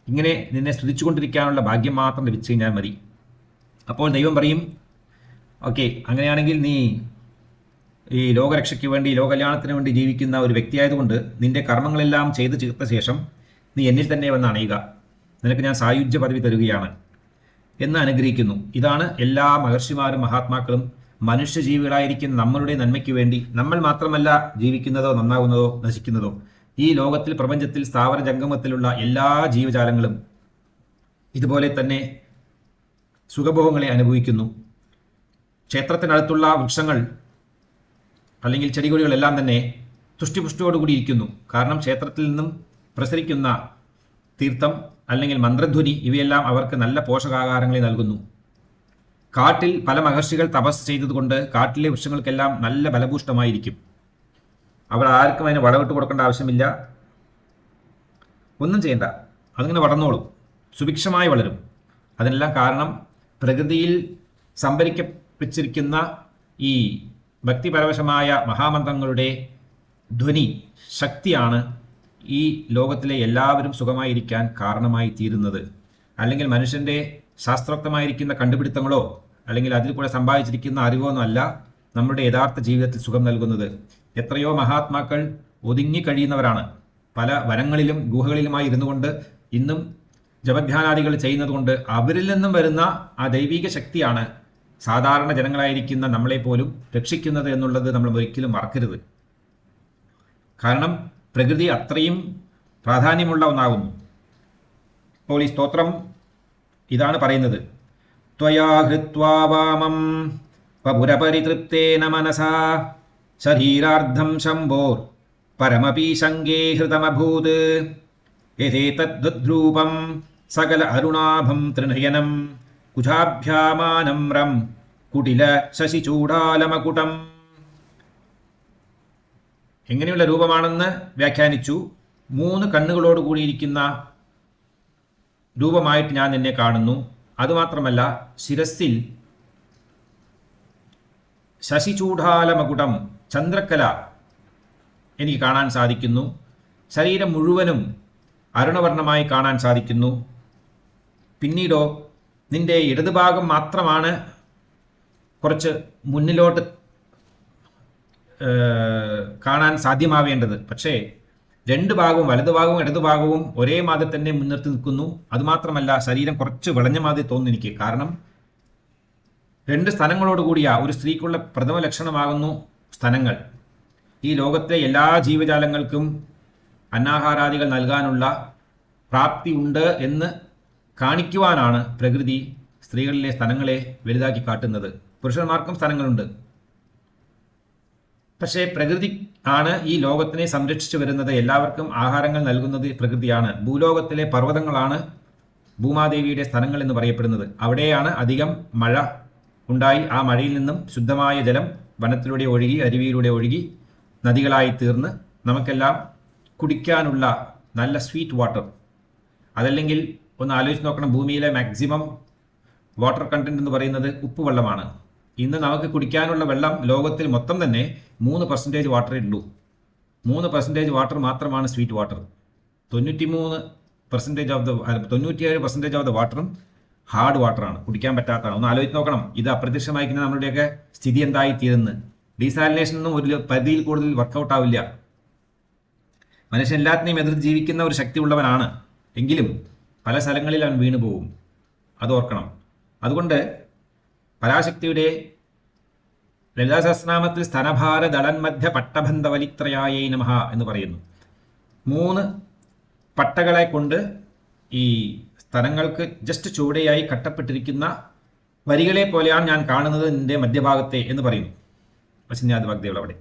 ഇങ്ങനെ നിന്നെ സ്തുതിച്ചുകൊണ്ടിരിക്കാനുള്ള ഭാഗ്യം മാത്രം ലഭിച്ചു കഴിഞ്ഞാൽ മതി. അപ്പോൾ ദൈവം പറയും, ഓക്കെ, അങ്ങനെയാണെങ്കിൽ നീ ഈ ലോകരക്ഷയ്ക്ക് വേണ്ടി ലോകകല്യാണത്തിന് വേണ്ടി ജീവിക്കുന്ന ഒരു വ്യക്തിയായതുകൊണ്ട് നിന്റെ കർമ്മങ്ങളെല്ലാം ചെയ്ത് തീർത്ത ശേഷം നീ എന്നിൽ തന്നെ വന്ന് അണയുക, നിനക്ക് ഞാൻ സായുജ്യ പദവി തരുകയാണ് എന്ന് അനുഗ്രഹിക്കുന്നു. ഇതാണ് എല്ലാ മഹർഷിമാരും മഹാത്മാക്കളും മനുഷ്യജീവികളായിരിക്കുന്ന നമ്മളുടെ നന്മയ്ക്ക് വേണ്ടി, നമ്മൾ മാത്രമല്ല ജീവിക്കുന്നതോ നന്നാകുന്നതോ നശിക്കുന്നതോ, ഈ ലോകത്തിൽ പ്രപഞ്ചത്തിൽ സ്ഥാവര ജംഗമത്തിലുള്ള എല്ലാ ജീവജാലങ്ങളും ഇതുപോലെ തന്നെ സുഖഭോഗങ്ങളെ അനുഭവിക്കുന്നു. ക്ഷേത്രത്തിനടുത്തുള്ള വൃക്ഷങ്ങൾ അല്ലെങ്കിൽ ചെടികൊടികളെല്ലാം തന്നെ തുഷ്ടിപുഷ്ടിയോടുകൂടി ഇരിക്കുന്നു. കാരണം ക്ഷേത്രത്തിൽ നിന്നും പ്രസരിക്കുന്ന തീർത്ഥം അല്ലെങ്കിൽ മന്ത്രധ്വനി ഇവയെല്ലാം അവർക്ക് നല്ല പോഷകാഹാരങ്ങളെ നൽകുന്നു. കാട്ടിൽ പല മഹർഷികൾ തപസ് ചെയ്തതുകൊണ്ട് കാട്ടിലെ വൃക്ഷങ്ങൾക്കെല്ലാം നല്ല ബലഭൂഷ്ടമായിരിക്കും. അവർ ആർക്കും അതിന് വളമിട്ട് കൊടുക്കേണ്ട ആവശ്യമില്ല, ഒന്നും ചെയ്യണ്ട, അതിങ്ങനെ വളർന്നോളും, സുഭിക്ഷമായി വളരും. അതിനെല്ലാം കാരണം പ്രകൃതിയിൽ സംഭരിക്കപ്പെട്ടിരിക്കുന്ന ഈ ഭക്തിപരവശമായ മഹാമന്ത്രങ്ങളുടെ ധ്വനി ശക്തിയാണ് ഈ ലോകത്തിലെ എല്ലാവരും സുഖമായിരിക്കാൻ കാരണമായി തീരുന്നത്. അല്ലെങ്കിൽ മനുഷ്യൻ്റെ ശാസ്ത്രോക്തമായിരിക്കുന്ന കണ്ടുപിടുത്തങ്ങളോ അല്ലെങ്കിൽ അതിൽ കൂടെ സമ്പാദിച്ചിരിക്കുന്ന അറിവോ ഒന്നുമല്ല നമ്മുടെ യഥാർത്ഥ ജീവിതത്തിൽ സുഖം നൽകുന്നത്. എത്രയോ മഹാത്മാക്കൾ ഒതുങ്ങിക്കഴിയുന്നവരാണ്. പല വനങ്ങളിലും ഗുഹകളിലുമായി ഇരുന്നു കൊണ്ട് ഇന്നും ജപധ്യാനാദികൾ ചെയ്യുന്നത് കൊണ്ട് അവരിൽ നിന്നും വരുന്ന ആ ദൈവിക ശക്തിയാണ് സാധാരണ ജനങ്ങളായിരിക്കുന്ന നമ്മളെപ്പോലും രക്ഷിക്കുന്നത് എന്നുള്ളത് നമ്മൾ ഒരിക്കലും മറക്കരുത്. കാരണം പ്രകൃതി അത്രയും പ്രാധാന്യമുള്ള ഒന്നാകുന്നു. അപ്പോൾ ഈ സ്തോത്രം ഇതാണ് പറയുന്നത്: ത്വയാ ഹൃത്വാ വാമം വപുരപരിതൃപ്തേന മനസാ ശരീരാർദ്ധം ശംഭോർ പരമപീശങ്കേ ഹൃതമഭൂത് യഥേതദ്രൂപം സകല അരുണാഭം ത്രിനയനം കുജാഭ്യാമാനമ്രം കുടില ശശിചൂടാലമകുടം. എങ്ങനെയുള്ള രൂപമാണെന്ന് വ്യാഖ്യാനിച്ചു. 3 കണ്ണുകളോട് കൂടിയിരിക്കുന്ന രൂപമായിട്ട് ഞാൻ നിന്നെ കാണുന്നു. അതുമാത്രമല്ല, ശിരസിൽ ശശിചൂഢാലമകുടം, ചന്ദ്രക്കല എനിക്ക് കാണാൻ സാധിക്കുന്നു. ശരീരം മുഴുവനും അരുണവർണ്ണമായി കാണാൻ സാധിക്കുന്നു. പിന്നീടോ നിന്റെ ഇടതുഭാഗം മാത്രമാണ് കുറച്ച് മുന്നിലോട്ട് കാണാൻ സാധ്യമാവേണ്ടത്. പക്ഷേ 2 ഭാഗവും, വലതുഭാഗവും ഇടതുഭാഗവും ഒരേ മാതിരി തന്നെ മുൻനിർത്തി നിൽക്കുന്നു. അതുമാത്രമല്ല, ശരീരം കുറച്ച് വിളഞ്ഞ മാതിരി തോന്നുന്നു എനിക്ക്. കാരണം 2 സ്ഥലങ്ങളോടുകൂടിയ ഒരു സ്ത്രീക്കുള്ള പ്രഥമ ലക്ഷണമാകുന്നു സ്ഥലങ്ങൾ. ഈ ലോകത്തെ എല്ലാ ജീവജാലങ്ങൾക്കും അന്നാഹാരാദികൾ നൽകാനുള്ള പ്രാപ്തി ഉണ്ട് എന്ന് കാണിക്കുവാനാണ് പ്രകൃതി സ്ത്രീകളിലെ സ്ഥലങ്ങളെ വലുതാക്കി കാട്ടുന്നത്. പുരുഷന്മാർക്കും സ്ഥലങ്ങളുണ്ട്. പക്ഷേ പ്രകൃതി ആണ് ഈ ലോകത്തിനെ സംരക്ഷിച്ചു വരുന്നത്. എല്ലാവർക്കും ആഹാരങ്ങൾ നൽകുന്നത് പ്രകൃതിയാണ്. ഭൂലോകത്തിലെ പർവ്വതങ്ങളാണ് ഭൂമാദേവിയുടെ സ്ഥലങ്ങൾ എന്ന് പറയപ്പെടുന്നത്. അവിടെയാണ് അധികം മഴ ഉണ്ടായി ആ മഴയിൽ നിന്നും ശുദ്ധമായ ജലം വനത്തിലൂടെ ഒഴുകി, അരുവിയിലൂടെ ഒഴുകി നദികളായി തീർന്ന് നമുക്കെല്ലാം കുടിക്കാനുള്ള നല്ല സ്വീറ്റ് വാട്ടർ. അതല്ലെങ്കിൽ ഒന്ന് ആലോചിച്ച് നോക്കണം, ഭൂമിയിലെ മാക്സിമം വാട്ടർ കണ്ടന്റ് എന്ന് പറയുന്നത് ഉപ്പുവെള്ളമാണ്. ഇന്ന് നമുക്ക് കുടിക്കാനുള്ള വെള്ളം ലോകത്തിൽ മൊത്തം തന്നെ 3% വാട്ടറേ ഉള്ളൂ. 3% വാട്ടർ മാത്രമാണ് സ്വീറ്റ് വാട്ടർ. 97% ഓഫ് ദ വാട്ടറും ഹാർഡ് വാട്ടറാണ്, കുടിക്കാൻ പറ്റാത്തതാണ്. ഒന്ന് ആലോചിച്ച് നോക്കണം, ഇത് അപ്രത്യക്ഷമായിരിക്കുന്ന നമ്മളുടെയൊക്കെ സ്ഥിതി എന്തായി തീരുന്നു. ഡീസാലിനേഷനൊന്നും ഒരു പരിധിയിൽ കൂടുതൽ വർക്കൗട്ട് ആവില്ല. മനുഷ്യൻ എല്ലാത്തിനെയും എതിർത്ത് ജീവിക്കുന്ന ഒരു ശക്തി ഉള്ളവനാണ്. എങ്കിലും പല സ്ഥലങ്ങളിൽ അവൻ വീണു പോകും. അത് ഓർക്കണം. അതുകൊണ്ട് പരാശക്തിയുടെ ലളിതാ സഹസ്രനാമത്തിൽ സ്തനഭാര ദളന്മധ്യ പട്ടബന്ധവലിത്രയായൈ നമഃ എന്ന് പറയുന്നു. 3 പട്ടകളെ കൊണ്ട് ഈ സ്ഥലങ്ങൾക്ക് ജസ്റ്റ് ചുവടെയായി കട്ടപ്പെട്ടിരിക്കുന്ന വരികളെ പോലെയാണ് ഞാൻ കാണുന്നത് നിന്റെ മധ്യഭാഗത്തെ എന്ന് പറയുന്നു വശിന്യാദ വാഗ്ദേവൾ. അവിടെ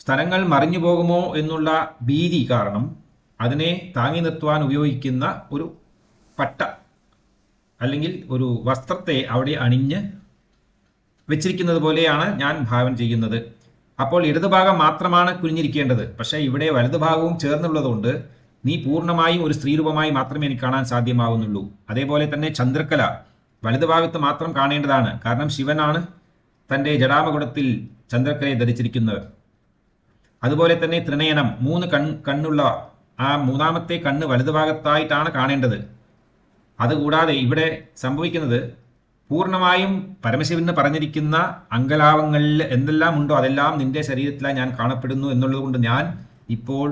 സ്ഥലങ്ങൾ മറിഞ്ഞു പോകുമോ എന്നുള്ള ഭീതി കാരണം അതിനെ താങ്ങി നിർത്തുവാൻ ഉപയോഗിക്കുന്ന ഒരു പട്ട അല്ലെങ്കിൽ ഒരു വസ്ത്രത്തെ അവിടെ അണിഞ്ഞ് വെച്ചിരിക്കുന്നത് പോലെയാണ് ഞാൻ ഭാവന ചെയ്യുന്നത്. അപ്പോൾ ഇടതുഭാഗം മാത്രമാണ് കുനിഞ്ഞിരിക്കേണ്ടത്. പക്ഷേ ഇവിടെ വലതുഭാഗവും ചേർന്നുള്ളതുകൊണ്ട് നീ പൂർണ്ണമായും ഒരു സ്ത്രീരൂപമായി മാത്രമേ എനിക്ക് കാണാൻ സാധ്യമാവുന്നുള്ളൂ. അതേപോലെ തന്നെ ചന്ദ്രക്കല വലതുഭാഗത്ത് മാത്രം കാണേണ്ടതാണ്. കാരണം ശിവനാണ് തൻ്റെ ജടാമകുടത്തിൽ ചന്ദ്രക്കലയെ ധരിച്ചിരിക്കുന്നത്. അതുപോലെ തന്നെ ത്രിനയനം, 3 കണ്ണുള്ള ആ 3ാമത്തെ കണ്ണ് വലതുഭാഗത്തായിട്ടാണ് കാണേണ്ടത്. അതുകൂടാതെ ഇവിടെ സംഭവിക്കുന്നത് പൂർണ്ണമായും പരമശിവന് പറഞ്ഞിരിക്കുന്ന അങ്കലാവങ്ങളിൽ എന്തെല്ലാം ഉണ്ടോ അതെല്ലാം നിന്റെ ശരീരത്തിലായി ഞാൻ കാണപ്പെടുന്നു എന്നുള്ളത് കൊണ്ട് ഞാൻ ഇപ്പോൾ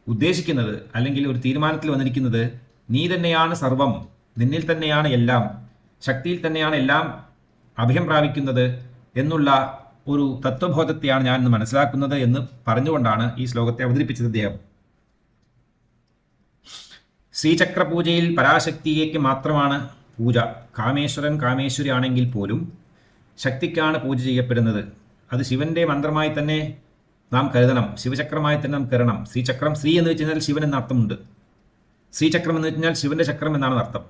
ഉദ്ദേശിക്കുന്നത് അല്ലെങ്കിൽ ഒരു തീരുമാനത്തിൽ വന്നിരിക്കുന്നത് നീ തന്നെയാണ് സർവം, നിന്നിൽ തന്നെയാണ് എല്ലാം, ശക്തിയിൽ തന്നെയാണ് എല്ലാം അഭയം പ്രാപിക്കുന്നത് എന്നുള്ള ഒരു തത്വബോധത്തെയാണ് ഞാൻ ഇന്ന് മനസ്സിലാക്കുന്നത് എന്ന് പറഞ്ഞുകൊണ്ടാണ് ഈ ശ്ലോകത്തെ അവതരിപ്പിച്ചത് അദ്ദേഹം. ശ്രീചക്ര പൂജയിൽ പരാശക്തിയേക്ക് മാത്രമാണ് പൂജ. കാമേശ്വരൻ കാമേശ്വരി ആണെങ്കിൽ പോലും ശക്തിക്കാണ് പൂജ ചെയ്യപ്പെടുന്നത്. അത് ശിവന്റെ മന്ത്രമായി തന്നെ നാം കരുതണം, ശിവചക്രമായി തന്നെ നാം കരുതണം. ശ്രീചക്രം, ശ്രീ എന്ന് വെച്ച് കഴിഞ്ഞാൽ ശിവൻ എന്ന അർത്ഥമുണ്ട്. ശ്രീചക്രം എന്ന് വെച്ച് കഴിഞ്ഞാൽ ശിവന്റെ ചക്രം എന്നാണ് അർത്ഥം.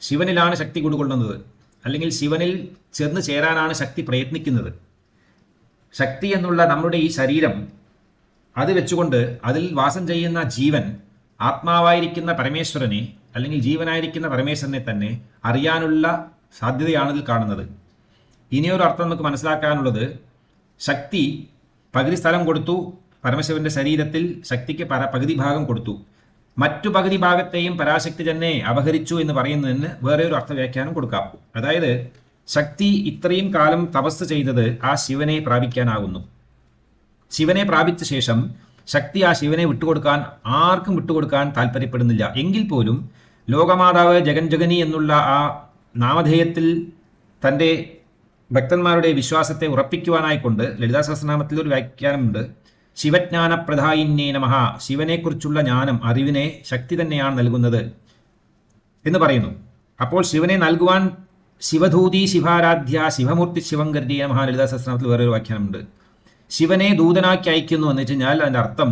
ശിവനിലാണ് ശക്തി കുടികൊള്ളുന്നത്, അല്ലെങ്കിൽ ശിവനിൽ ചെന്ന് ചേരാനാണ് ശക്തി പ്രയത്നിക്കുന്നത്. ശക്തി എന്നുള്ള നമ്മുടെ ഈ ശരീരം അത് വെച്ചുകൊണ്ട് അതിൽ വാസം ചെയ്യുന്ന ജീവൻ ആത്മാവായിരിക്കുന്ന പരമേശ്വരനെ അല്ലെങ്കിൽ ജീവനായിരിക്കുന്ന പരമേശ്വരനെ തന്നെ അറിയാനുള്ള സാധ്യതയാണ് ഇതിൽ കാണുന്നത്. ഇനിയൊരു അർത്ഥം നമുക്ക് മനസ്സിലാക്കാനുള്ളത്, ശക്തി പകുതി സ്ഥലം കൊടുത്തു പരമശിവന്റെ ശരീരത്തിൽ, ശക്തിക്ക് പകുതി ഭാഗം കൊടുത്തു. മറ്റു പകുതി ഭാഗത്തെയും പരാശക്തി തന്നെ അപഹരിച്ചു എന്ന് പറയുന്നതിന് വേറെ ഒരു അർത്ഥവ്യാഖ്യാനം കൊടുക്കാം. അതായത് ശക്തി ഇത്രയും കാലം തപസ് ചെയ്തത് ആ ശിവനെ പ്രാപിക്കാനാകുന്നു. ശിവനെ പ്രാപിച്ച ശേഷം ശക്തി ആ ശിവനെ വിട്ടുകൊടുക്കാൻ ആർക്കും വിട്ടുകൊടുക്കാൻ താല്പര്യപ്പെടുന്നില്ല. എങ്കിൽ പോലും ലോകമാതാവ് ജഗൻജഗനി എന്നുള്ള ആ നാമധേയത്തിൽ തൻ്റെ ഭക്തന്മാരുടെ വിശ്വാസത്തെ ഉറപ്പിക്കുവാനായിക്കൊണ്ട് ലളിതാ സഹസ്രനാമത്തിൽ ഒരു വ്യാഖ്യാനമുണ്ട്. ശിവജ്ഞാനപ്രദായിന്യേ നമഃ, ശിവനെക്കുറിച്ചുള്ള ജ്ഞാനം, അറിവിനെ ശക്തി തന്നെയാണ് നൽകുന്നത് എന്ന് പറയുന്നു. അപ്പോൾ ശിവനെ നൽകുവാൻ ശിവധൂതി ശിവാരാധ്യ ശിവമൂർത്തി ശിവങ്കര്യ നമഃ ലളിതാ സഹസ്രനാമത്തിൽ വേറൊരു വ്യാഖ്യാനമുണ്ട്. ശിവനെ ദൂതനാക്കി അയക്കുന്നു എന്ന് വെച്ച് കഴിഞ്ഞാൽ അതിൻ്റെ അർത്ഥം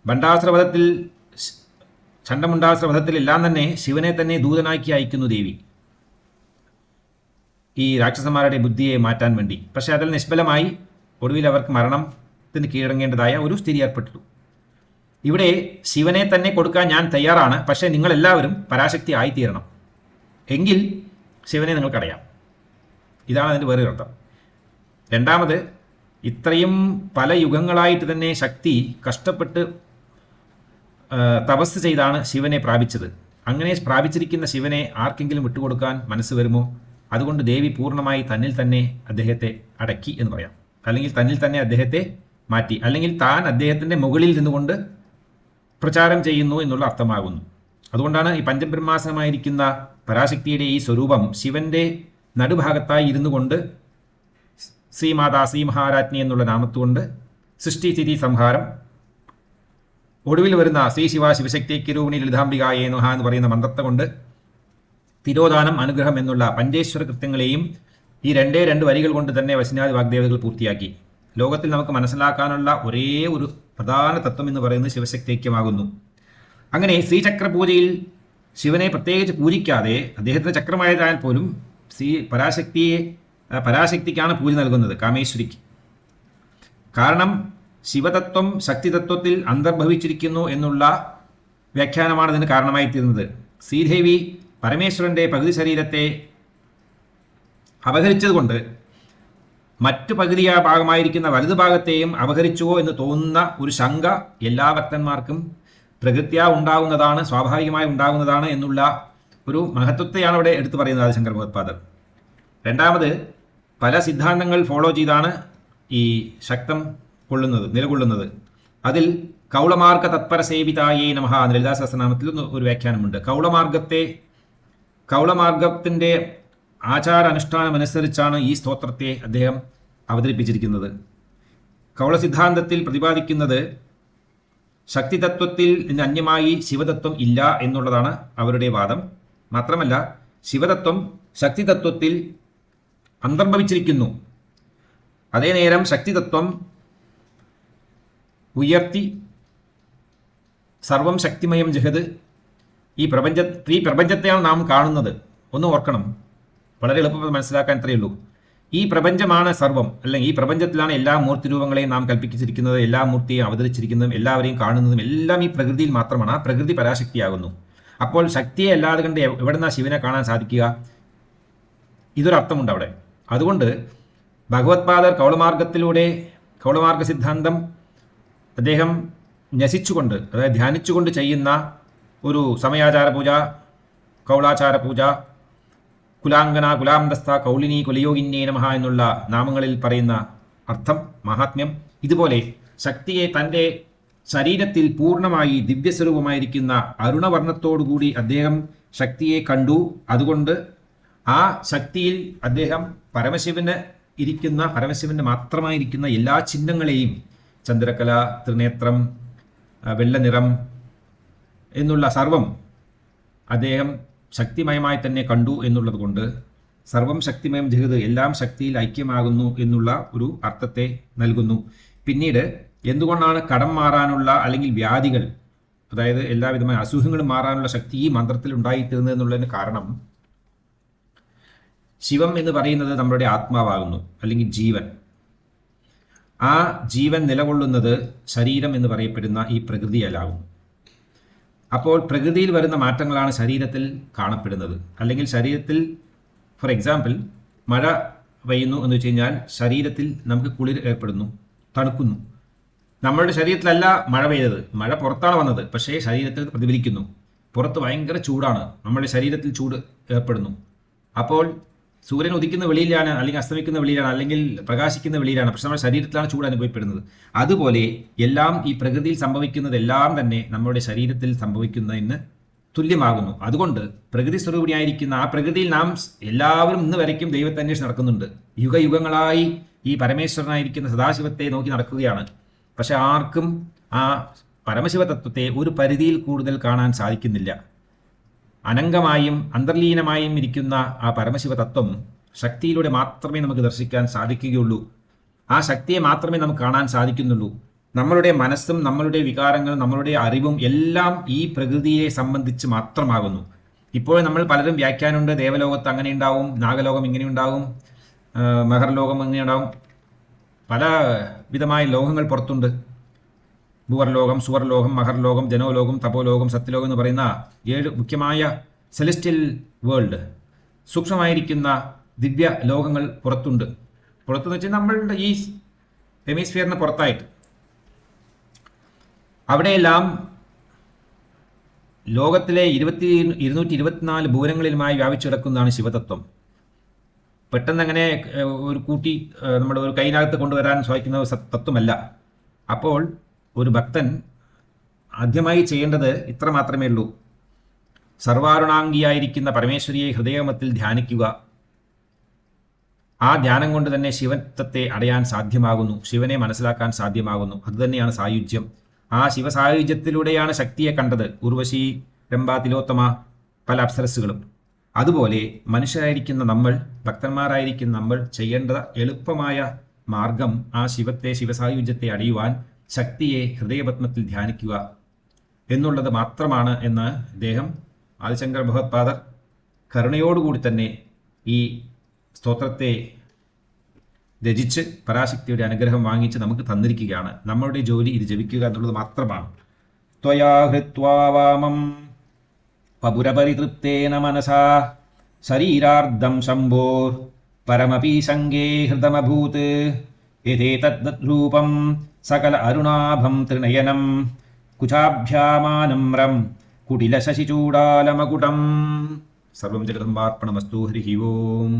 ഭണ്ഡാസുരവധത്തിൽ, ചണ്ഡമുണ്ടാസുരവധത്തിൽ എല്ലാം തന്നെ ശിവനെ തന്നെ ദൂതനാക്കി അയക്കുന്നു ദേവി, ഈ രാക്ഷസന്മാരുടെ ബുദ്ധിയെ മാറ്റാൻ വേണ്ടി. പക്ഷേ അതിൽ നിഷ്ഫലമായി ഒടുവിൽ അവർക്ക് മരണത്തിന് കീഴടങ്ങേണ്ടതായ ഒരു സ്ഥിതി ഏർപ്പെട്ടു. ഇവിടെ ശിവനെ തന്നെ കൊടുക്കാൻ ഞാൻ തയ്യാറാണ്, പക്ഷേ നിങ്ങളെല്ലാവരും പരാശക്തി ആയിത്തീരണം, എങ്കിൽ ശിവനെ നിങ്ങൾക്കറിയാം. ഇതാണ് അതിൻ്റെ വേറൊരു അർത്ഥം. രണ്ടാമത്, ഇത്രയും പല യുഗങ്ങളായിട്ട് തന്നെ ശക്തി കഷ്ടപ്പെട്ട് തപസ് ചെയ്താണ് ശിവനെ പ്രാപിച്ചത്. അങ്ങനെ പ്രാപിച്ചിരിക്കുന്ന ശിവനെ ആർക്കെങ്കിലും വിട്ടുകൊടുക്കാൻ മനസ്സ് വരുമോ? അതുകൊണ്ട് ദേവി പൂർണ്ണമായി തന്നിൽ തന്നെ അദ്ദേഹത്തെ അടക്കി എന്ന് പറയാം, അല്ലെങ്കിൽ തന്നിൽ തന്നെ അദ്ദേഹത്തെ മാറ്റി, അല്ലെങ്കിൽ താൻ അദ്ദേഹത്തിൻ്റെ മുകളിൽ നിന്നുകൊണ്ട് പ്രചാരം ചെയ്യുന്നു എന്നുള്ള അർത്ഥമാകുന്നു. അതുകൊണ്ടാണ് ഈ പഞ്ചബ്രഹ്മാസനമായിരിക്കുന്ന പരാശക്തിയുടെ ഈ സ്വരൂപം ശിവന്റെ നടുഭാഗത്തായി ഇരുന്നു കൊണ്ട് ശ്രീമാതാ ശ്രീ മഹാരാജ്ഞി എന്നുള്ള നാമത്തുകൊണ്ട് സൃഷ്ടിസ്ഥിതി സംഹാരം, ഒടുവിൽ വരുന്ന ശ്രീ ശിവ ശിവശക്തിക്ക് രൂപിണി ലളിതാംബികായേ നമഃ എന്ന് പറയുന്ന മന്ത്രത്തെ കൊണ്ട് തിരോധാനം, അനുഗ്രഹം എന്നുള്ള പഞ്ചേശ്വര കൃത്യങ്ങളെയും ഈ രണ്ട് വരികൾ കൊണ്ട് തന്നെ വശിനാദി വാഗ്ദേവതകൾ പൂർത്തിയാക്കി. ലോകത്തിൽ നമുക്ക് മനസ്സിലാക്കാനുള്ള ഒരേ ഒരു പ്രധാന തത്വം എന്ന് പറയുന്നത് ശിവശക്തിഐക്യമാകുന്നു. അങ്ങനെ ശ്രീചക്രപൂജയിൽ ശിവനെ പ്രത്യേകിച്ച് പൂജിക്കാതെ അദ്ദേഹത്തിൻ്റെ ചക്രമായതായാൽ പോലും പരാശക്തിക്കാണ് പൂജ നൽകുന്നത്, കാമേശ്വരിക്ക്. കാരണം ശിവതത്വം ശക്തിതത്വത്തിൽ അന്തർഭവിച്ചിരിക്കുന്നു എന്നുള്ള വ്യാഖ്യാനമാണ് ഇതിന് കാരണമായി തീർന്നത്. ശ്രീദേവി പരമേശ്വരൻ്റെ പകുതി ശരീരത്തെ അപഹരിച്ചതുകൊണ്ട് മറ്റു പകുതി ഭാഗമായിരിക്കുന്ന വലതുഭാഗത്തെയും അപഹരിച്ചുവോ എന്ന് തോന്നുന്ന ഒരു ശങ്ക എല്ലാ ഭക്തന്മാർക്കും പ്രകൃത്യാ ഉണ്ടാകുന്നതാണ്, സ്വാഭാവികമായി ഉണ്ടാകുന്നതാണ് എന്നുള്ള ഒരു മഹത്വത്തെയാണ് ഇവിടെ എടുത്തു പറയുന്നത് ആദിശങ്കര ഭഗവത്പാദർ. രണ്ടാമത്, പല സിദ്ധാന്തങ്ങൾ ഫോളോ ചെയ്താണ് ഈ ശക്തം നിലകൊള്ളുന്നത്. അതിൽ കൗളമാർഗ തത്പര സേവിതായേ നമഃ ലളിതാ സഹസ്രനാമത്തിൽ ഒരു വ്യാഖ്യാനമുണ്ട്. കൗളമാർഗത്തിൻ്റെ ആചാരാനുഷ്ഠാനമനുസരിച്ചാണ് ഈ സ്തോത്രത്തെ അദ്ദേഹം അവതരിപ്പിച്ചിരിക്കുന്നത്. കൗള സിദ്ധാന്തത്തിൽ പ്രതിപാദിക്കുന്നത് ശക്തിതത്വത്തിൽ നിന്ന് അന്യമായി ശിവതത്വം ഇല്ല എന്നുള്ളതാണ് അവരുടെ വാദം. മാത്രമല്ല, ശിവതത്വം ശക്തിതത്വത്തിൽ അന്തർഭവിച്ചിരിക്കുന്നു. അതേ നേരം ശക്തിതത്വം ഉയർത്തി സർവം ശക്തിമയം ജഗത്, ഈ പ്രപഞ്ചത്തെയാണ് നാം കാണുന്നത്. ഒന്ന് ഓർക്കണം, വളരെ എളുപ്പത്തിൽ മനസ്സിലാക്കാൻ ഇത്രയേ ഉള്ളൂ. ഈ പ്രപഞ്ചമാണ് സർവം, അല്ലെങ്കിൽ ഈ പ്രപഞ്ചത്തിലാണ് എല്ലാ മൂർത്തിരൂപങ്ങളെയും നാം കൽപ്പിച്ചിരിക്കുന്നത്, എല്ലാ മൂർത്തിയെയും അവതരിച്ചിരിക്കുന്നതും എല്ലാവരെയും കാണുന്നതും എല്ലാം ഈ പ്രകൃതിയിൽ മാത്രമാണ്. ആ പ്രകൃതി പരാശക്തിയാകുന്നു. അപ്പോൾ ശക്തിയെ അല്ലാതെ കണ്ട് എവിടുന്നാ ശിവനെ കാണാൻ സാധിക്കുക? ഇതൊരർത്ഥമുണ്ട് അവിടെ. അതുകൊണ്ട് ഭഗവത്പാദർ കൗളമാർഗ സിദ്ധാന്തം അദ്ദേഹം ന്യസിച്ചുകൊണ്ട്, അതായത് ധ്യാനിച്ചുകൊണ്ട് ചെയ്യുന്ന ഒരു സമയാചാര പൂജ, കൗളാചാര പൂജ, കുലാംഗന, കുലാംബസ്ഥ, കൗലിനി, കുലയോഗിന്യേ നമഃ എന്നുള്ള നാമങ്ങളിൽ പറയുന്ന അർത്ഥം, മഹാത്മ്യം, ഇതുപോലെ ശക്തിയെ തൻ്റെ ശരീരത്തിൽ പൂർണ്ണമായി ദിവ്യസ്വരൂപമായിരിക്കുന്ന അരുണവർണ്ണത്തോടുകൂടി അദ്ദേഹം ശക്തിയെ കണ്ടു. അതുകൊണ്ട് ആ ശക്തിയിൽ അദ്ദേഹം പരമശിവന് മാത്രമായിരിക്കുന്ന എല്ലാ ചിഹ്നങ്ങളെയും, ചന്ദ്രകല, ത്രിനേത്രം, വെള്ളനിറം എന്നുള്ള സർവം അദ്ദേഹം ശക്തിമയമായി തന്നെ കണ്ടു എന്നുള്ളത് കൊണ്ട് സർവം ശക്തിമയം ജഗത്, എല്ലാം ശക്തിയിൽ ഐക്യമാകുന്നു എന്നുള്ള ഒരു അർത്ഥത്തെ നൽകുന്നു. പിന്നീട് എന്തുകൊണ്ടാണ് കടം മാറാനുള്ള അല്ലെങ്കിൽ വ്യാധികൾ, അതായത് എല്ലാവിധമായ അസുഖങ്ങളും മാറാനുള്ള ശക്തി ഈ മന്ത്രത്തിൽ ഉണ്ടായിത്തീർന്നത് എന്നുള്ളതിന് കാരണം, ശിവം എന്ന് പറയുന്നത് നമ്മുടെ ആത്മാവാകുന്നു, അല്ലെങ്കിൽ ജീവൻ. ആ ജീവൻ നിലകൊള്ളുന്നത് ശരീരം എന്ന് പറയപ്പെടുന്ന ഈ പ്രകൃതിയിലാകുന്നു. അപ്പോൾ പ്രകൃതിയിൽ വരുന്ന മാറ്റങ്ങളാണ് ശരീരത്തിൽ കാണപ്പെടുന്നത്. അല്ലെങ്കിൽ ശരീരത്തിൽ, ഫോർ എക്സാമ്പിൾ, മഴ പെയ്യുന്നു എന്ന് വെച്ച് കഴിഞ്ഞാൽ ശരീരത്തിൽ നമുക്ക് കുളിർ ഏർപ്പെടുന്നു, തണുക്കുന്നു. നമ്മളുടെ ശരീരത്തിലല്ല മഴ പെയ്തത്, മഴ പുറത്താണ് വന്നത്, പക്ഷേ ശരീരത്തിൽ പ്രതിഫലിക്കുന്നു. പുറത്ത് ഭയങ്കര ചൂടാണ്, നമ്മുടെ ശരീരത്തിൽ ചൂട് ഏർപ്പെടുന്നു. അപ്പോൾ സൂര്യൻ ഉദിക്കുന്ന വെളിയിലാണ്, അല്ലെങ്കിൽ അസ്തമിക്കുന്ന വെളിയിലാണ്, അല്ലെങ്കിൽ പ്രകാശിക്കുന്ന വെളിയിലാണ്, പക്ഷെ നമ്മുടെ ശരീരത്തിലാണ് ചൂട് അനുഭവപ്പെടുന്നത്. അതുപോലെ എല്ലാം ഈ പ്രകൃതിയിൽ സംഭവിക്കുന്നതെല്ലാം തന്നെ നമ്മുടെ ശരീരത്തിൽ സംഭവിക്കുന്നതിന് തുല്യമാകുന്നു. അതുകൊണ്ട് പ്രകൃതി സ്വരൂപിണിയായിരിക്കുന്ന ആ പ്രകൃതിയിൽ നാം എല്ലാവരും ഇന്ന് വരയ്ക്കും ദൈവത്തെ അന്വേഷിച്ച് നടക്കുന്നുണ്ട്. യുഗയുഗങ്ങളായി ഈ പരമേശ്വരനായിരിക്കുന്ന സദാശിവത്തെ നോക്കി നടക്കുകയാണ്. പക്ഷെ ആർക്കും ആ പരമശിവതത്വത്തെ ഒരു പരിധിയിൽ കൂടുതൽ കാണാൻ സാധിക്കുന്നില്ല. അനംഗമായും അന്തർലീനമായും ഇരിക്കുന്ന ആ പരമശിവതത്വം ശക്തിയിലൂടെ മാത്രമേ നമുക്ക് ദർശിക്കാൻ സാധിക്കുകയുള്ളൂ. ആ ശക്തിയെ മാത്രമേ നമുക്ക് കാണാൻ സാധിക്കുന്നുള്ളൂ. നമ്മളുടെ മനസ്സും നമ്മളുടെ വികാരങ്ങളും നമ്മളുടെ അറിവും എല്ലാം ഈ പ്രകൃതിയെ സംബന്ധിച്ച് മാത്രമാകുന്നു. ഇപ്പോൾ നമ്മൾ പലരും വ്യാഖ്യാനമുണ്ട്, ദേവലോകത്ത് അങ്ങനെ ഉണ്ടാവും, നാഗലോകം ഇങ്ങനെ ഉണ്ടാവും, മഹർലോകം ഇങ്ങനെ ഉണ്ടാവും, പല വിധമായ ലോകങ്ങൾ പുറത്തുണ്ട്. ഭൂവർലോകം, സുവർലോകം, മഹർലോകം, ജനോലോകം, തപോലോകം, സത്യലോകം എന്ന് പറയുന്ന 7 മുഖ്യമായ സെലസ്റ്റിയൽ വേൾഡ്, സൂക്ഷ്മമായിരിക്കുന്ന ദിവ്യ ലോകങ്ങൾ പുറത്തുണ്ട്. പുറത്തെന്ന് വെച്ചാൽ നമ്മളുടെ ഈ ഹെമിസ്ഫിയറിന് പുറത്തായിട്ട്. അവിടെയെല്ലാം ലോകത്തിലെ 224 ഭൂരങ്ങളിലുമായി വ്യാപിച്ചു കിടക്കുന്നതാണ് ശിവതത്വം. പെട്ടെന്ന് അങ്ങനെ ഒരു കൂട്ടി നമ്മുടെ ഒരു കൈനകത്ത് കൊണ്ടുവരാൻ സാധിക്കുന്ന തത്വമല്ല. അപ്പോൾ ഒരു ഭക്തൻ ആദ്യമായി ചെയ്യേണ്ടത് ഇത്ര മാത്രമേ ഉള്ളൂ: സർവാരുണാംഗിയായിരിക്കുന്ന പരമേശ്വരിയെ ഹൃദയമത്തിൽ ധ്യാനിക്കുക. ആ ധ്യാനം കൊണ്ട് തന്നെ ശിവത്വത്തെ അടയാൻ സാധ്യമാകുന്നു, ശിവനെ മനസ്സിലാക്കാൻ സാധ്യമാകുന്നു. അതുതന്നെയാണ് സായുജ്യം. ആ ശിവസായുജ്യത്തിലൂടെയാണ് ശക്തിയെ കണ്ടത് ഉർവശി, രംഭ, തിലോത്തമ, പല അപ്സരസ്സുകളും. അതുപോലെ മനുഷ്യരായിരിക്കുന്ന നമ്മൾ, ഭക്തന്മാരായിരിക്കുന്ന നമ്മൾ ചെയ്യേണ്ട എളുപ്പമായ മാർഗം ആ ശിവസായുജ്യത്തെ അടയുവാൻ ശക്തിയെ ഹൃദയപത്മത്തിൽ ധ്യാനിക്കുക എന്നുള്ളത് മാത്രമാണ് എന്ന് അദ്ദേഹം ആദിശങ്കര ഭഗവത്പാദർ കരുണയോടുകൂടി തന്നെ ഈ സ്തോത്രത്തെ രചിച്ച് പരാശക്തിയുടെ അനുഗ്രഹം വാങ്ങിച്ച് നമുക്ക് തന്നിരിക്കുകയാണ്. നമ്മളുടെ ജോലി ഇത് ജപിക്കുക എന്നുള്ളത് മാത്രമാണ്. ത്വയാ ഹൃത്വാ വാമം പപുരപരിതൃപ്തേന മനസാ ശരീരാർദ്ധം ശംഭോർ പരമപി സംഗേ ഹൃദമഭൂത് യഥേതദ്രൂപം സകല അരുണാഭം ത്രിനയനം കുചാഭ്യാമാനമ്രം കുടിലശശിചൂടാലമകുടം. സർവം ജഗദമ്പാർപ്പണമസ്തു. ഹരി ഓം.